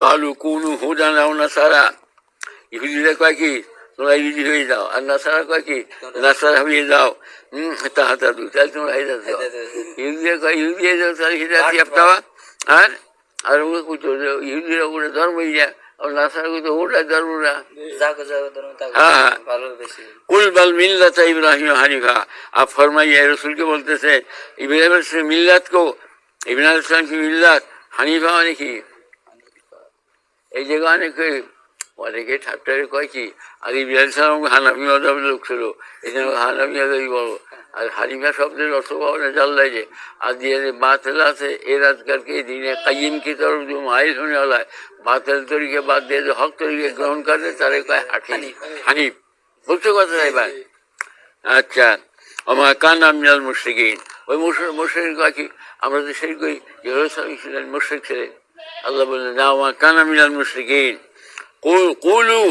কালু কুনু হুদান আও নাসারা, ইহুদিরা কয় কি তোমরা ইহুদি হয়ে যাও, আর নাসারা কয় কি নাসারা হয়ে যাও, তাহাতাদু, তাহলে তোমরা হেদায়েত যাও। ইহুদিরা কয় ইহুদি হয়ে যাও, তাহলে হেদায়েত ইয়াবতাওয়া। আর আর ওগুলো কুতো ইহুদিরা ওগুলো ধর্ম ইয়া, আর নাসারা কুতো ওটা ধর্ম না। হ্যাঁ হ্যাঁ, কুল বাল মিল্লাত ইব্রাহিম হানিফা। आप फरमाइए रसूल के बोलते थे इब्राहिम से मिल्लत को, इब्राहिम इस्लाम की मिल्लत হানিফা মানে কি? এই জায়গা অনেকে ঠাট্টারে কয় কি আর ইব্রাহিম সালাম হানাফি মজাবের লোক ছিল, এই জন্য হানাফি আজারি বলো। আর হানিফা শব্দের অর্থ পাবো না জানলাই যে আর দিয়ে বাতিল আছে এর আজকালকে দিনে কাইম কি তরফ जो মাইল होने वाला है, বাতিল তরিকে বাদ দিয়ে যে হক তরিকে গ্রহণ করে তারে কয় হানিফ। বুঝতে কথা এবার? আচ্ছা, আমার কানা মিনাল মুশরিকিন, ওই মুশরিক কয় কি আমরা তো সেই কই ইয়েরুসালেম ছিলেন মুশরিক ছিলেন। আল্লাহ বললেন না, আমার কানা মিনাল মুশরিকিন। কুলু,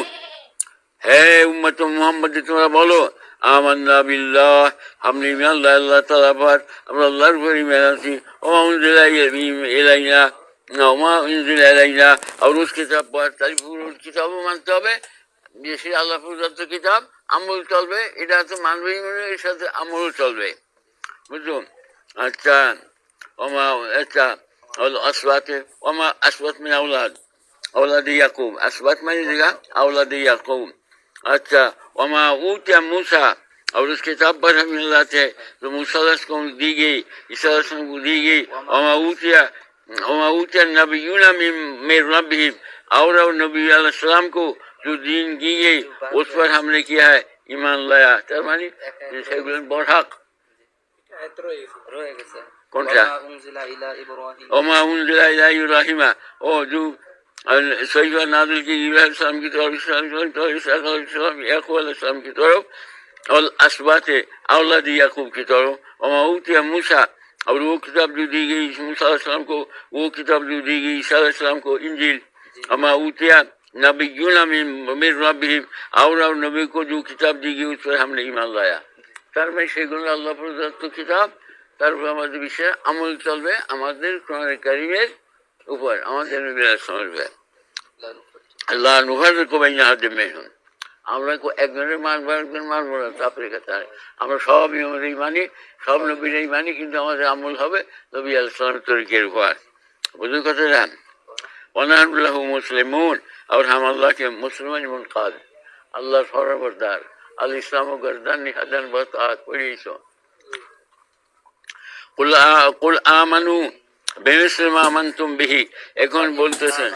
হে উম্মত মুহাম্মদ তোমরা বলো, আমান্না বিল্লাহ, हमने ईमान लाया अल्लाह ताला पर, আমরা আল্লাহর উপর ঈমান আনছি। ওমা উনজিলা ইলাইনা, ওমা উনজিলা ইলাইনা, আর উস কিতাব পর তারিফ কিতাবও মানতে হবে, বেশি আল্লাহ প্রদত্ত কিতাব আমল চলবে, এটা তো মানবেই মনে, এর সাথে আমলও চলবে। বুঝুন? আচ্ছা, ওমা আচ্ছা আসবাতে, ওমা আসবাত মিন আওলাদ, औलाद याकूब, असबत मानी जगह औलाद याकूब। अच्छा, वमा ऊतिया मूसा, और उस किताब पर हम मिलाते हैं तो मूसा को दी गई, ईसा को दी गई। वमा ऊतिया नबीयुना मिन रब्बिहिम, और नबी अलैहिस्सलाम को जो दीन दी गई उस पर हमने किया है ईमान लाया। তার মানে সেগুলো বড় হক। কোনটা? ওমা উনজিলা ইলা ইব্রাহিমা, ও जो सईफा नादिल की इब्राहिम की तरफ इस्लाम की तरफ, और असबात औलाद याकूब की तरफ। वमा ऊतिया मूसा, और वो किताब जो दी गई मूसा अलैहिस्सलाम को, वो किताब जो दी गई ईसा अलैहिस्सलाम को इंजील। वमा ऊतिया नबियुना मिन रब्बिहिम, और नबी को जो किताब दी गई उस पर हमने ईमान लाया। তার মানে সেগুলো আল্লাহ প্রদত্ত কিতাব, তারপর আমাদের বিষয়ে আমল চলবে আমাদের কোরআন কারীমের উপর, আমাদের নবী আলাইহিস আল্লাহ নুফাররিকু বাইনা আহাদিম মিনহুম, আমরা একজনের মানবো একজন মানবো না তারপরে কথা। আমরা সব ইমানেই মানি, সব নবীরাই মানি, কিন্তু আমাদের আমল হবে নবী আলাইহিস তরিকের উপর। বুঝুন কথাটা? ওয়ানাহনু লাহু মুসলিমুন, और हम अल्लाह के मुसलमान मुनकाद, अल्लाह फरमाबरदार, अल इस्लाम गर्दन निहदन बतात पढ़िसो। कुल आमनु बेमिस्ल मा आमनतुम बिही, এখন বলতেছেন